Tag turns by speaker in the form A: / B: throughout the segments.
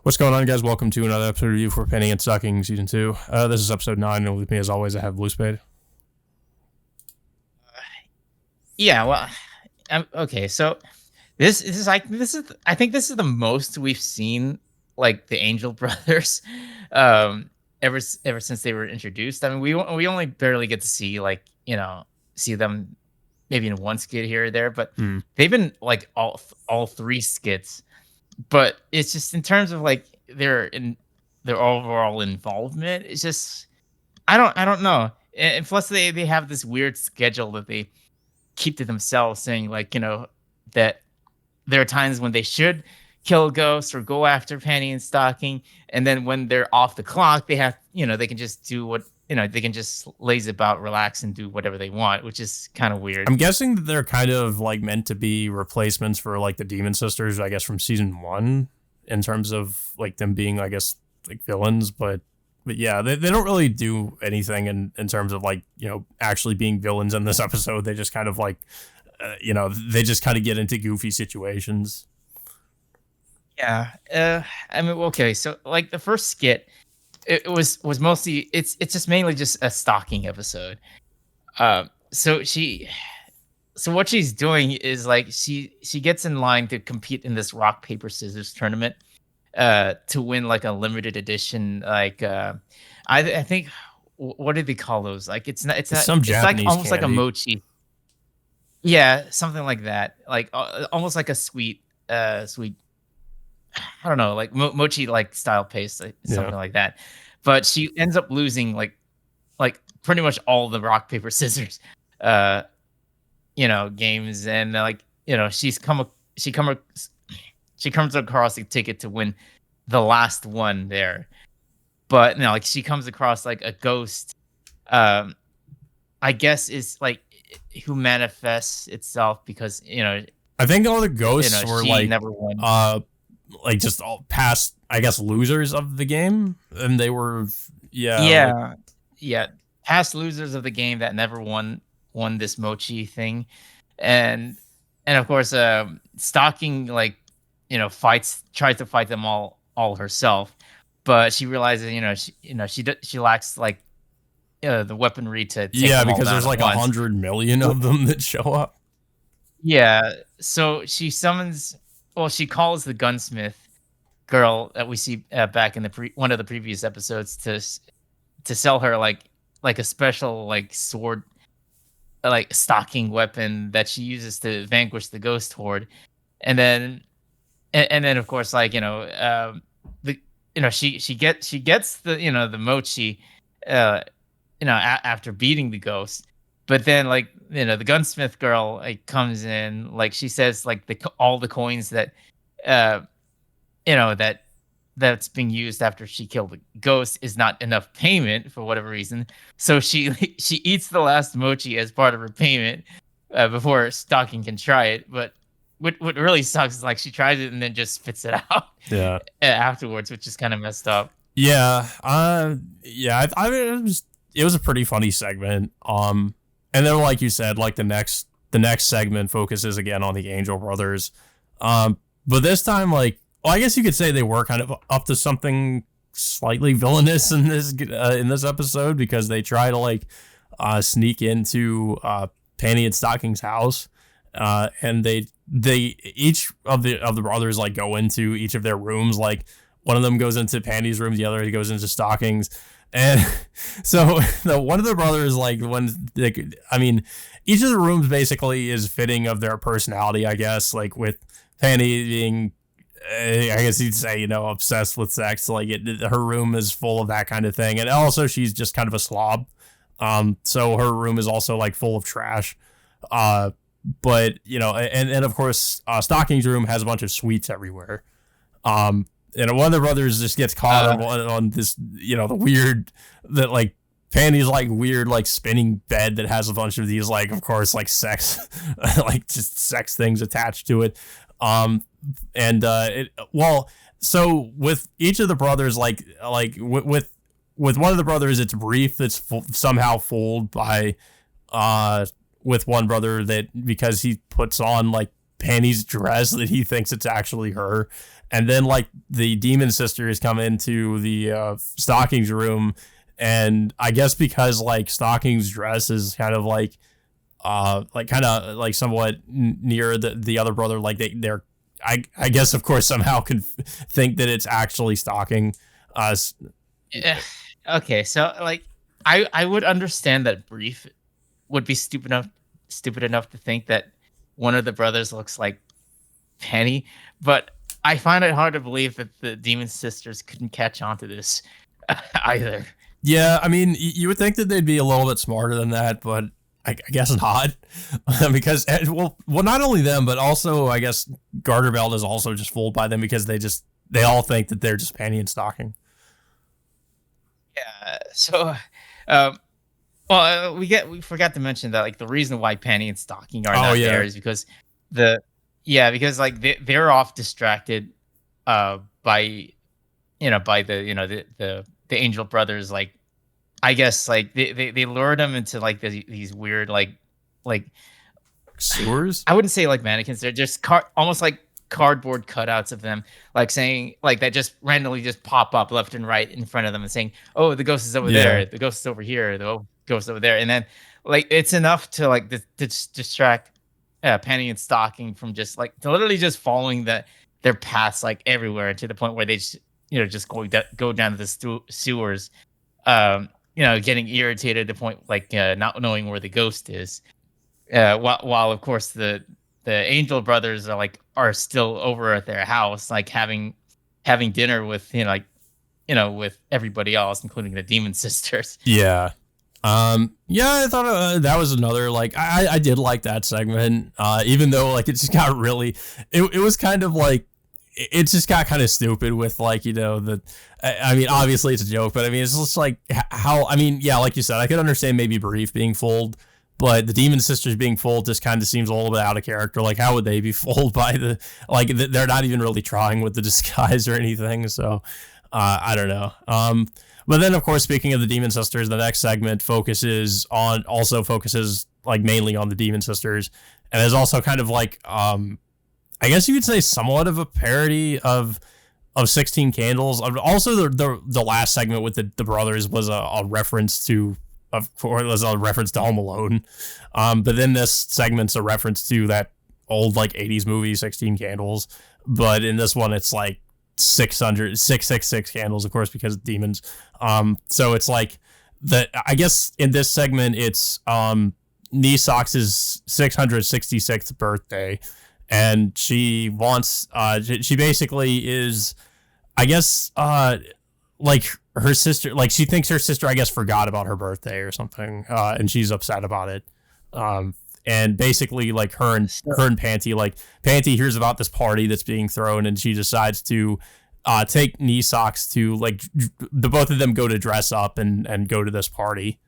A: What's going on, guys? Welcome to another episode review for Panty and Sucking Season 2. This is episode 9, and with me, as always, I have Blue Spade.
B: Yeah, well, okay. So I think this is the most we've seen like the Angel Brothers, ever since they were introduced. I mean, we only barely get to see see them maybe in one skit here or there, but they've been like all three skits. But it's just in terms of like their overall involvement. It's just I don't know. And plus they have this weird schedule that they keep to themselves, saying that there are times when they should kill ghosts or go after Panty and Stocking, and then when they're off the clock, they have they can just do what they can just laze about, relax, and do whatever they want, which is kind of weird.
A: I'm guessing that they're kind of like meant to be replacements for like the Demon Sisters, I guess, from season 1, in terms of like them being, I guess, like villains, but yeah, they don't really do anything in terms of like, actually being villains in this episode. They just kind of like, they just kind of get into goofy situations.
B: Yeah. I mean, okay. So like the first skit, it was mostly, it's just mainly just a stalking episode. So what she's doing is like, she gets in line to compete in this rock, paper, scissors tournament, to win like a limited edition, I think, what do they call those? Like it's
A: some Japanese
B: like almost
A: candy.
B: like a mochi. Yeah, something like that. Like almost like a sweet. I don't know, like mochi like style paste, like, something like that. But she ends up losing like pretty much all the rock, paper, scissors, games, and she comes across a ticket to win the last one there. But like she comes across like a ghost, I guess is like who manifests itself because
A: I think all the ghosts were
B: she
A: like
B: never won.
A: Like just all past, I guess, losers of the game, and they were
B: past losers of the game that never won this mochi thing, and of course Stocking tries to fight them all herself, but she realizes she lacks like the weaponry to take them all
A: because
B: down
A: there's like 100 million of them that show up.
B: Yeah, so she calls the gunsmith girl that we see back in one of the previous episodes to sell her like a special like sword, like stalking weapon that she uses to vanquish the ghost horde, and then of course she gets the mochi after beating the ghost. But then, the gunsmith girl comes in, like she says, like all the coins that, that's being used after she killed the ghost is not enough payment for whatever reason. So she eats the last mochi as part of her payment before Stocking can try it. But what really sucks is like she tries it and then just spits it out.
A: Yeah.
B: Afterwards, which is kind of messed up.
A: Yeah. I mean, it was a pretty funny segment. And then, like you said, like the next segment focuses again on the Angel Brothers. But this time, I guess you could say they were kind of up to something slightly villainous in this episode, because they try to sneak into Panty and Stocking's house, and they each of the brothers go into each of their rooms. Like one of them goes into Panty's room, the other goes into Stocking's. And so one of the brothers, each of the rooms basically is fitting of their personality, I guess, like with Panty being, I guess you'd say, obsessed with sex. Like her room is full of that kind of thing. And also she's just kind of a slob. So her room is also full of trash. But, and of course, Stocking's room has a bunch of sweets everywhere. And one of the brothers just gets caught on this, the weird, that Panty's weird spinning bed that has a bunch of these sex, just sex things attached to it. So with each of the brothers, with one of the brothers, it's brief. It's somehow fooled by with one brother that because he puts on Panty's dress that he thinks it's actually her. And then like the demon sisters come into the Stockings room, and I guess because like Stockings dress is kind of like kind of like somewhat near the other brother, like they're I guess of course somehow can think that it's actually Stocking. Uh,
B: Yeah. Okay, so like I would understand that Brief would be stupid enough to think that one of the brothers looks like Penny, but I find it hard to believe that the Demon Sisters couldn't catch on to this either.
A: Yeah, I mean, you would think that they'd be a little bit smarter than that, but I guess not, because well, not only them, but also I guess Garterbelt is also just fooled by them because they all think that they're just Panty and Stocking.
B: Yeah. So, um, we forgot to mention that like the reason why Penny and Stocking are
A: Oh
B: not there
A: yeah,
B: is because the because like they're off distracted by by the the Angel Brothers, like I guess like they lured them into like these weird like
A: sewers.
B: I wouldn't say like mannequins. They're just almost like cardboard cutouts of them, like saying like that just randomly just pop up left and right in front of them and saying, "Oh, the ghost is over
A: Yeah,
B: there. The ghost is over here. The ghost over there." And then like it's enough to like distract Penny and Stocking from just like to literally just following their paths like everywhere to the point where they just just go down to the sewers, getting irritated to the point like not knowing where the ghost is. While of course the Angel brothers are still over at their house, like having dinner with with everybody else, including the Demon Sisters.
A: yeah. Yeah, I thought that was another like I did like that segment. Even though like it just got really, it was kind of like it just got kind of stupid with like the. I mean, obviously it's a joke, but I mean it's just like how I mean, yeah, like you said, I could understand maybe Brief being fooled, but the Demon Sisters being fooled just kind of seems a little bit out of character. Like, how would they be fooled by they're not even really trying with the disguise or anything. So, I don't know. But then, of course, speaking of the Demon Sisters, the next segment focuses like mainly on the Demon Sisters, and is also kind of like, I guess you could say somewhat of a parody of 16 Candles. Also, the last segment with the brothers was a reference to, of course, was a reference to Home Alone. But then this segment's a reference to that old like 80s movie 16 Candles. But in this one, it's like 666 candles, of course, because demons. So it's like that. I guess in this segment, it's Neesox's 666th birthday, and she wants. She basically is, I guess, like her sister. Like she thinks her sister, I guess, forgot about her birthday or something, and she's upset about it. And basically like her and Panty, like Panty hears about this party that's being thrown, and she decides to take Neesox to like the both of them go to dress up and go to this party.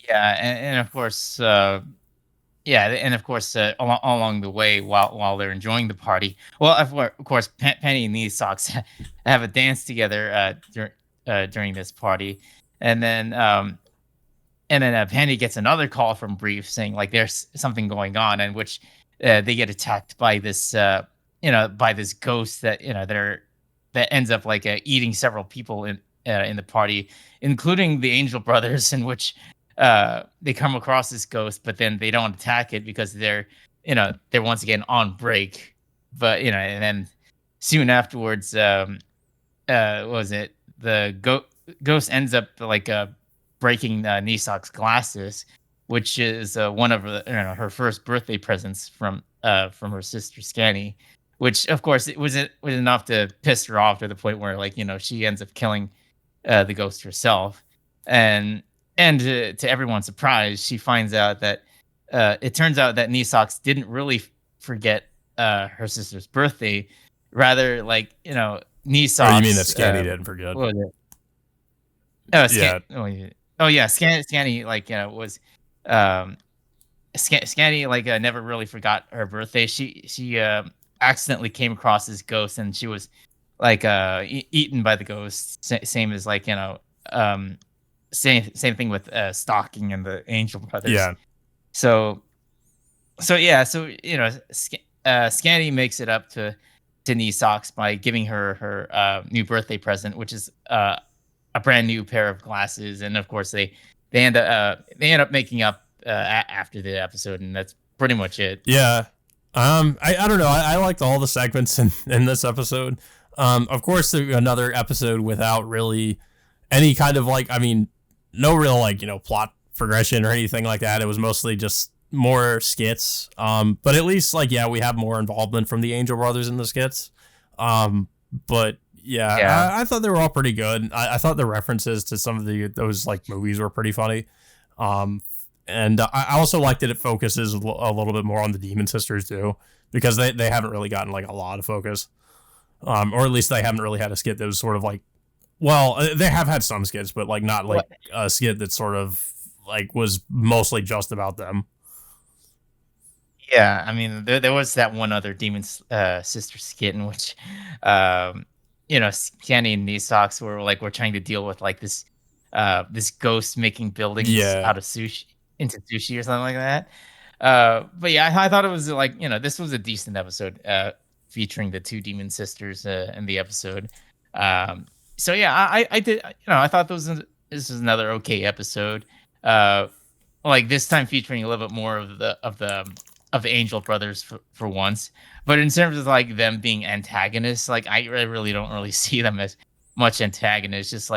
B: Yeah, and of course, and of course, along the way, while they're enjoying the party, well, of course, Penny and these socks have a dance together during this party, and then Penny gets another call from Brief saying like there's something going on, in which they get attacked by this by this ghost that that ends up like eating several people in the party, including the Angel Brothers, in which they come across this ghost, but then they don't attack it because they're once again on break. But and then soon afterwards, what was it? The ghost ends up like breaking Neesox's glasses, which is one of her first birthday presents from her sister Scanny, which of course it was enough to piss her off to the point where like she ends up killing the ghost herself. And to everyone's surprise, she finds out that it turns out that Neesox didn't really forget her sister's birthday. Rather, like,
A: Or you mean that
B: Neesox.
A: Scanny didn't forget?
B: What was it? Oh,
A: Yeah.
B: Scanny, like, was. Scanny, like, never really forgot her birthday. She accidentally came across this ghost, and she was, like, eaten by the ghost. Same as, like, same thing with Stalking and the Angel Brothers.
A: Yeah.
B: So So yeah, so Scandy makes it up to Knee Socks by giving her new birthday present, which is a brand new pair of glasses, and of course they end up making up after the episode, and that's pretty much it.
A: Yeah. I don't know. I liked all the segments in this episode. Of course, another episode without really any kind of like, I mean, no real like, plot progression or anything like that. It was mostly just more skits. But at least like, yeah, we have more involvement from the Angel Brothers in the skits. But yeah,
B: Yeah,
A: I thought they were all pretty good. I thought the references to some of those like movies were pretty funny. Um, and I also like that it focuses a little bit more on the Demon Sisters too, because they haven't really gotten like a lot of focus. Or at least they haven't really had a skit that was sort of like, well, they have had some skits, but like not like
B: what?
A: a skit that sort of like was mostly just about them.
B: Yeah, I mean, there was that one other Sister skit in which, Scanny and Knee Socks were trying to deal with like this ghost making buildings
A: Yeah,
B: out of sushi into sushi or something like that. But yeah, I thought it was like this was a decent episode featuring the two demon sisters in the episode. Um, so yeah, I did I thought this was another okay episode. Uh, like this time featuring a little bit more of the Angel Brothers for once. But in terms of like them being antagonists, like I really don't really see them as much antagonists.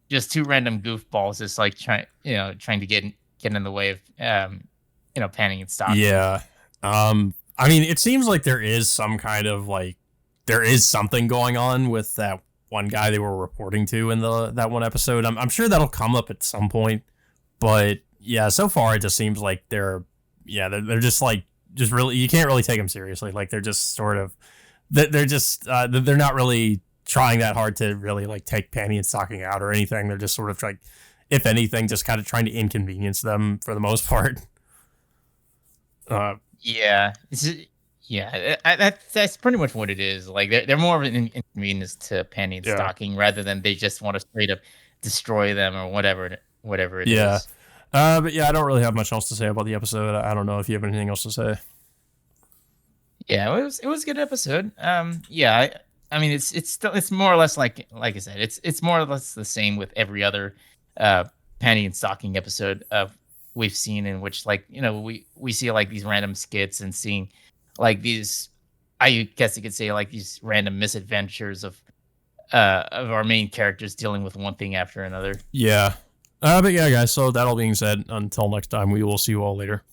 B: Just two random goofballs, just like trying to get in the way of panning and stocking.
A: yeah. I mean, it seems like there is some kind of like there is something going on with that one guy they were reporting to in the that one episode. I'm sure that'll come up at some point, but yeah, so far it just seems like they're just like just really you can't really take them seriously. Like they're just sort of they're just they're not really trying that hard to really like take Panty and Stocking out or anything. They're just sort of like, if anything, just kind of trying to inconvenience them for the most part. Uh,
B: Yeah, yeah, that's pretty much what it is. Like they're more of an inconvenience to Penny and
A: yeah,
B: Stocking rather than they just want to straight up destroy them or whatever it
A: yeah.
B: is.
A: But yeah, I don't really have much else to say about the episode. I don't know if you have anything else to say.
B: Yeah, it was a good episode. Yeah, I mean it's more or less like I said, it's more or less the same with every other uh Penny and Stocking episode we've seen, in which like we see like these random skits and seeing like these, I guess you could say, like these random misadventures of our main characters dealing with one thing after another.
A: Yeah. But yeah, guys. So that all being said, until next time, we will see you all later.